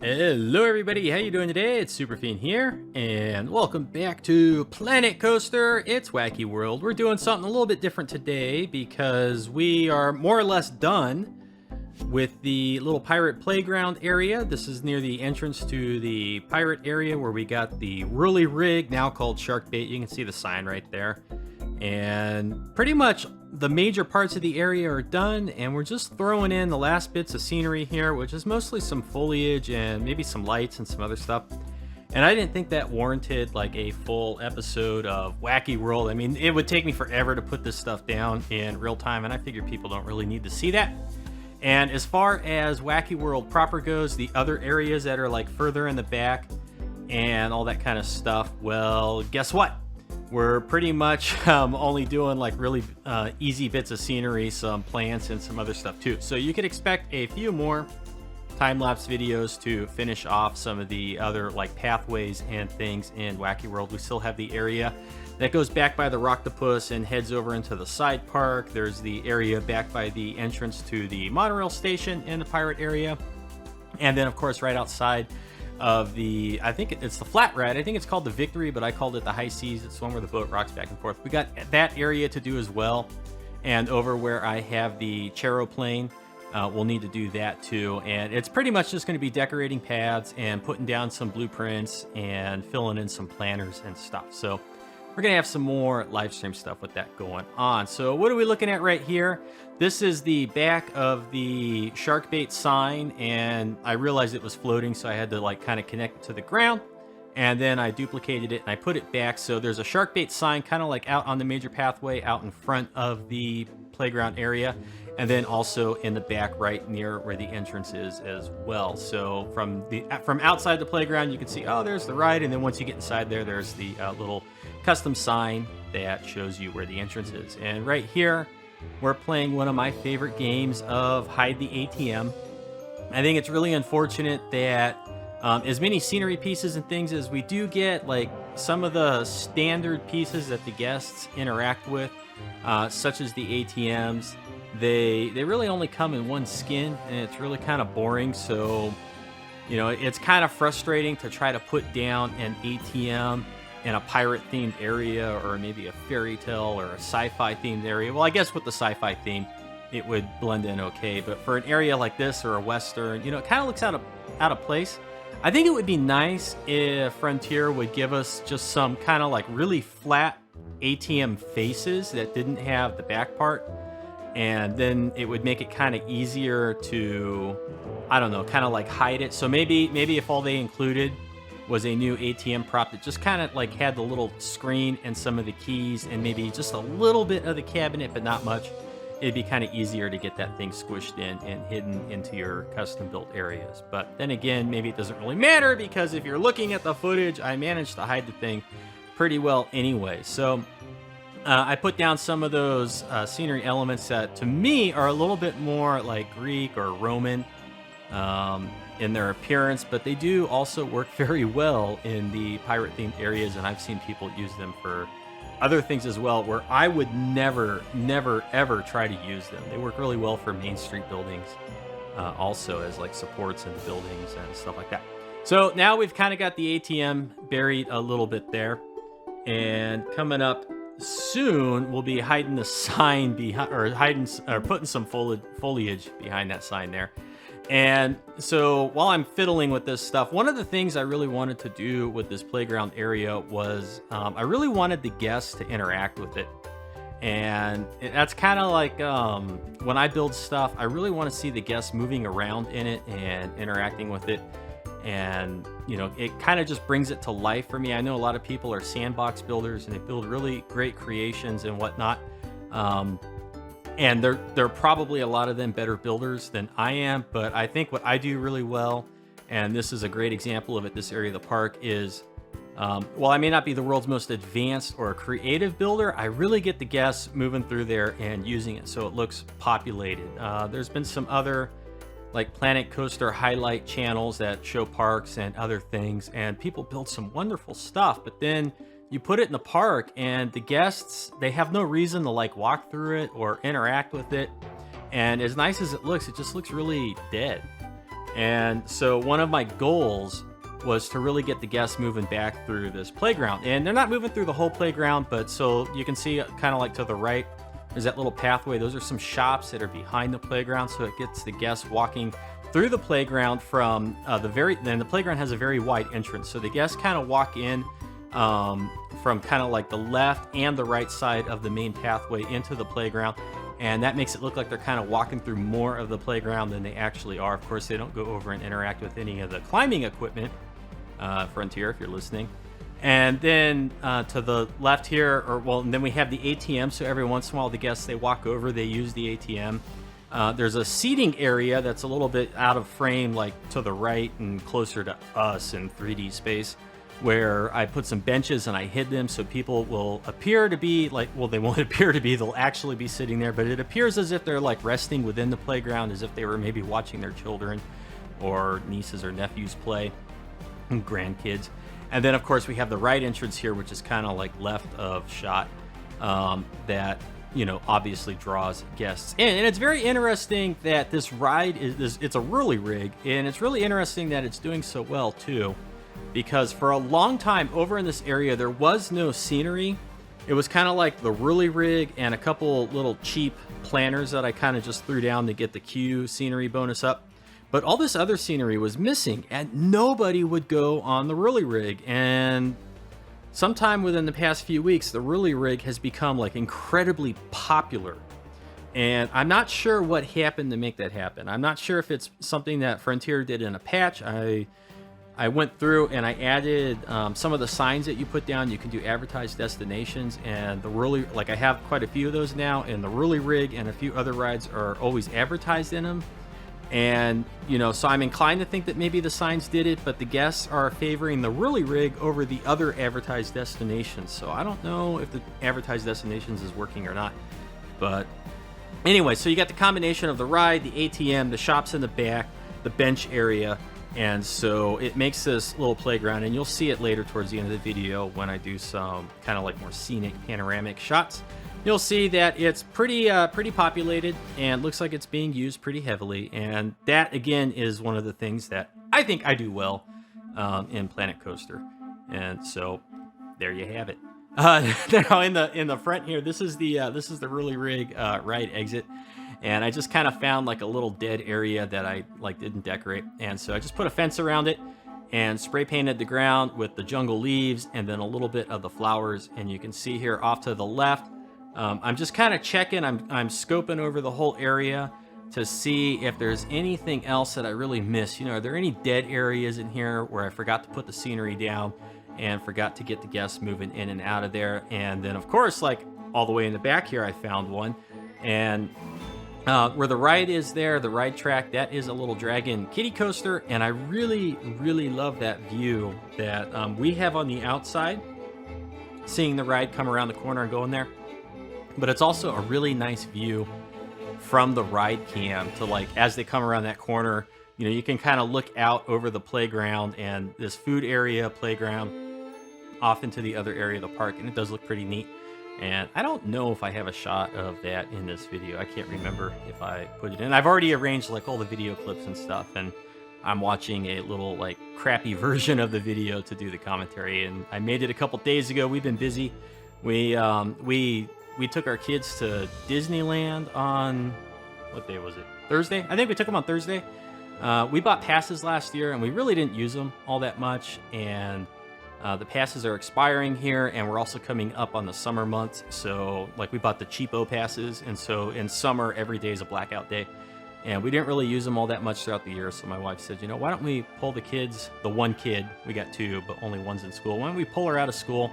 Hello everybody, how you doing today? It's Superfiend here, and welcome back to Planet Coaster. It's Whacky World. We're doing something a little bit different today because we are more or less done with the little pirate playground area. This is near the entrance to the pirate area where we got the whirly rig, now called shark bait. You can see the sign right there. And pretty much the major parts of the area are done, and we're just throwing in the last bits of scenery here, which is mostly some foliage and maybe some lights and some other stuff. And I didn't think that warranted like a full episode of Whacky World. I mean, it would take me forever to put this stuff down in real time, and I figure people don't really need to see that. And as far as Whacky World proper goes, the other areas that are like further in the back and all that kind of stuff, well, guess what? We're pretty much only doing like really easy bits of scenery, some plants, and some other stuff too. So you could expect a few more time-lapse videos to finish off some of the other like pathways and things in Whacky World. We still have the area that goes back by the Rocktopus and heads over into the side park. There's the area back by the entrance to the monorail station in the pirate area. And then, of course, right outside of the, I think it's the flat ride. I think it's called the Victory, but I called it the High Seas. It's the one where the boat rocks back and forth. We got that area to do as well. And over where I have the Charoplane, we'll need to do that too. And it's pretty much just going to be decorating paths and putting down some blueprints and filling in some planners and stuff. So we're going to have some more live stream stuff with that going on. So what are we looking at right here? This is the back of the shark bait sign, and I realized it was floating, so I had to like kind of connect it to the ground, and then I duplicated it and I put it back. So there's a shark bait sign kind of like out on the major pathway out in front of the playground area, and then also in the back right near where the entrance is as well. So from outside the playground, you can see, oh, there's the ride, and then once you get inside there, there's the little custom sign that shows you where the entrance is. And right here, we're playing one of my favorite games of Hide the ATM. I think it's really unfortunate that as many scenery pieces and things as we do get, like some of the standard pieces that the guests interact with, such as the ATMs, they really only come in one skin, and it's really kind of boring. So, you know, it's kind of frustrating to try to put down an ATM in a pirate themed area, or maybe a fairy tale or a sci-fi themed area. Well, I guess with the sci-fi theme, it would blend in okay. But for an area like this or a Western, you know, it kind of looks out of place. I think it would be nice if Frontier would give us just some kind of like really flat ATM faces that didn't have the back part. And then it would make it kind of easier to, I don't know, kind of like hide it. So maybe if all they included was a new ATM prop that just kind of like had the little screen and some of the keys and maybe just a little bit of the cabinet, but not much, it'd be kind of easier to get that thing squished in and hidden into your custom built areas. But then again, maybe it doesn't really matter, because if you're looking at the footage, I managed to hide the thing pretty well anyway. So I put down some of those scenery elements that to me are a little bit more like Greek or Roman in their appearance, but they do also work very well in the pirate themed areas, and I've seen people use them for other things as well, where I would never ever try to use them. They work really well for Main Street buildings, also as like supports in the buildings and stuff like that. So now we've kind of got the ATM buried a little bit there, and coming up soon we'll be hiding the sign behind, or putting some foliage behind that sign there. And so while I'm fiddling with this stuff, one of the things I really wanted to do with this playground area was I really wanted the guests to interact with it. And that's kind of like when I build stuff, I really want to see the guests moving around in it and interacting with it. And, you know, it kind of just brings it to life for me. I know a lot of people are sandbox builders and they build really great creations and whatnot. And they're probably a lot of them better builders than I am, but I think what I do really well, and this is a great example of it, this area of the park, is while I may not be the world's most advanced or creative builder, I really get the guests moving through there and using it so it looks populated. There's been some other like Planet Coaster highlight channels that show parks and other things, and people build some wonderful stuff, but then you put it in the park and the guests, they have no reason to like walk through it or interact with it. And as nice as it looks, it just looks really dead. And so one of my goals was to really get the guests moving back through this playground. And they're not moving through the whole playground, but so you can see kind of like to the right, there's that little pathway. Those are some shops that are behind the playground. So it gets the guests walking through the playground from then the playground has a very wide entrance. So the guests kind of walk in from kind of like the left and the right side of the main pathway into the playground. And that makes it look like they're kind of walking through more of the playground than they actually are. Of course, they don't go over and interact with any of the climbing equipment. Frontier, if you're listening. And then to the left here, and then we have the ATM. So every once in a while, the guests, they walk over, they use the ATM. There's a seating area that's a little bit out of frame, like to the right and closer to us in 3D space, where I put some benches and I hid them so people will appear to be like, well, they won't appear to be, they'll actually be sitting there, but it appears as if they're like resting within the playground, as if they were maybe watching their children or nieces or nephews play. Grandkids. And then of course we have the right entrance here, which is kind of like left of shot, that obviously draws guests in. And it's very interesting that this ride it's a Whirly Rig, and it's really interesting that it's doing so well too, because for a long time over in this area there was no scenery. It was kind of like the Whirly Rig and a couple little cheap planners that I kind of just threw down to get the Q scenery bonus up. But all this other scenery was missing, and nobody would go on the Whirly Rig. And sometime within the past few weeks, the Whirly Rig has become like incredibly popular. And I'm not sure what happened to make that happen. I'm not sure if it's something that Frontier did in a patch. I went through and I added some of the signs that you put down. You can do advertised destinations, and the Whirly, like I have quite a few of those now, and the Whirly Rig and a few other rides are always advertised in them. And, so I'm inclined to think that maybe the signs did it, but the guests are favoring the Whirly Rig over the other advertised destinations. So I don't know if the advertised destinations is working or not. But anyway, so you got the combination of the ride, the ATM, the shops in the back, the bench area. And so it makes this little playground, and you'll see it later towards the end of the video when I do some kind of like more scenic panoramic shots. You'll see that it's pretty populated, and looks like it's being used pretty heavily. And that, again, is one of the things that I think I do well in Planet Coaster. And so there you have it. Now in the front here, this is the Whirly Rig ride exit, and I just kind of found like a little dead area that I didn't decorate, and so I just put a fence around it and spray painted the ground with the jungle leaves and then a little bit of the flowers. And you can see here off to the left. I'm just kind of checking, I'm scoping over the whole area to see if there's anything else that I really missed. Are there any dead areas in here where I forgot to put the scenery down and forgot to get the guests moving in and out of there? And then, of course, like all the way in the back here, I found one. And where the ride is there, the ride track, that is a little dragon kiddie coaster. And I really, really love that view that we have on the outside, seeing the ride come around the corner and go in there. But it's also a really nice view from the ride cam to, like, as they come around that corner, you can kind of look out over the playground and this food area playground off into the other area of the park. And it does look pretty neat. And I don't know if I have a shot of that in this video. I can't remember if I put it in. I've already arranged like all the video clips and stuff, and I'm watching a little like crappy version of the video to do the commentary. And I made it a couple days ago. We've been busy. We took our kids to Disneyland on, what day was it? Thursday? I think we took them on Thursday. We bought passes last year, and we really didn't use them all that much. And the passes are expiring here, and we're also coming up on the summer months. So, like, we bought the cheapo passes, and so in summer, every day is a blackout day. And we didn't really use them all that much throughout the year. So my wife said, why don't we pull the kids, the one kid, we got two, but only one's in school. Why don't we pull her out of school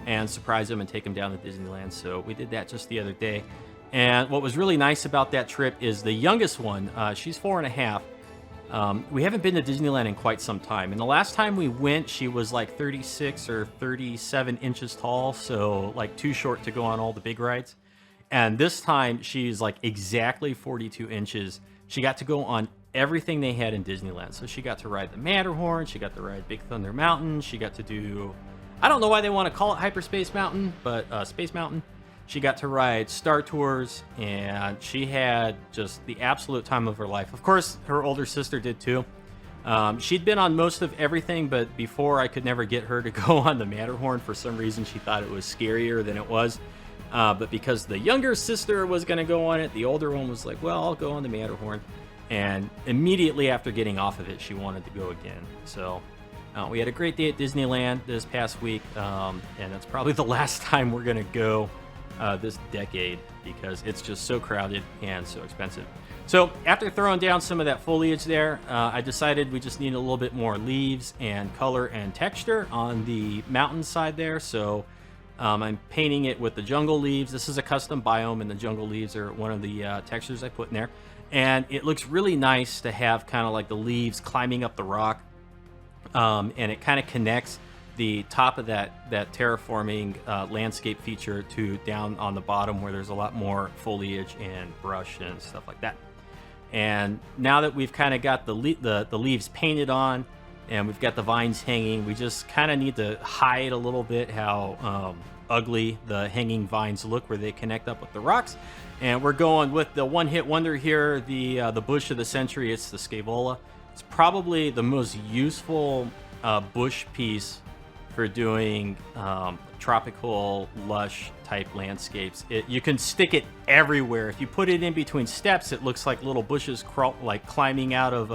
and surprise them and take them down to Disneyland? So we did that just the other day. And what was really nice about that trip is the youngest one, she's 4.5. We haven't been to Disneyland in quite some time. And the last time we went, she was like 36 or 37 inches tall. So like too short to go on all the big rides. And this time she's like exactly 42 inches. She got to go on everything they had in Disneyland. So she got to ride the Matterhorn. She got to ride Big Thunder Mountain. She got to do, I don't know why they want to call it Hyperspace Mountain, but Space Mountain. She got to ride Star Tours, and she had just the absolute time of her life. Of course, her older sister did too. She'd been on most of everything, but before I could never get her to go on the Matterhorn. For some reason, she thought it was scarier than it was. But because the younger sister was going to go on it, the older one was like, well, I'll go on the Matterhorn. And immediately after getting off of it, she wanted to go again. So we had a great day at Disneyland this past week, and that's probably the last time we're going to go this decade because it's just so crowded and so expensive. So after throwing down some of that foliage there, I decided we just need a little bit more leaves and color and texture on the mountainside there. So I'm painting it with the jungle leaves. This is a custom biome, and the jungle leaves are one of the textures I put in there. And it looks really nice to have kind of like the leaves climbing up the rock. And it kind of connects the top of that terraforming landscape feature to down on the bottom where there's a lot more foliage and brush and stuff like that. And now that we've kind of got the leaves painted on and we've got the vines hanging, we just kind of need to hide a little bit how ugly the hanging vines look where they connect up with the rocks. And we're going with the one-hit wonder here, the bush of the century. It's the Scaevola. It's probably the most useful bush piece for doing tropical, lush type landscapes. You can stick it everywhere. If you put it in between steps, it looks like little bushes like climbing out of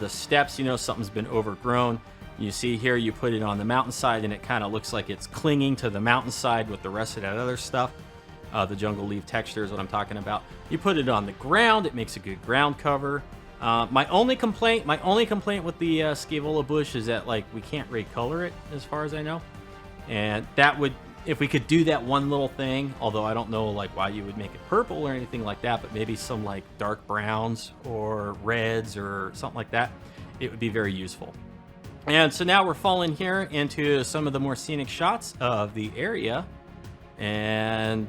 the steps. You know, something's been overgrown. You see here, you put it on the mountainside, and it kind of looks like it's clinging to the mountainside with the rest of that other stuff. The jungle leaf texture is what I'm talking about. You put it on the ground, it makes a good ground cover. My only complaint with the Scaevola bush is that like we can't recolor it as far as I know, and that would, if we could do that one little thing, although I don't know like why you would make it purple or anything like that, but maybe some like dark browns or reds or something like that, it would be very useful. And so now we're falling here into some of the more scenic shots of the area, and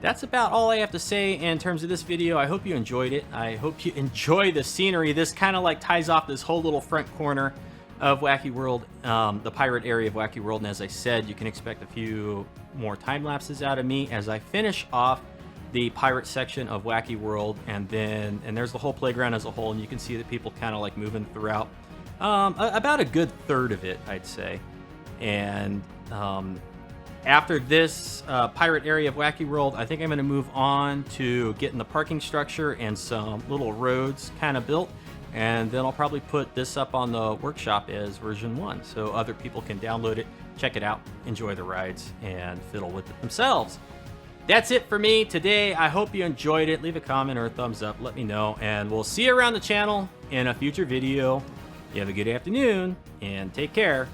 that's about all I have to say in terms of this video. I hope you enjoyed it. I hope you enjoy the scenery. This kind of like ties off this whole little front corner of Whacky World, the pirate area of Whacky World. And as I said, you can expect a few more time lapses out of me as I finish off the pirate section of Whacky World. And there's the whole playground as a whole, and you can see that people kind of like moving throughout. About a good third of it, I'd say. And after this pirate area of Whacky World, I think I'm going to move on to getting the parking structure and some little roads kind of built. And then I'll probably put this up on the workshop as version 1 so other people can download it, check it out, enjoy the rides, and fiddle with it themselves. That's it for me today. I hope you enjoyed it. Leave a comment or a thumbs up. Let me know. And we'll see you around the channel in a future video. You have a good afternoon, and take care.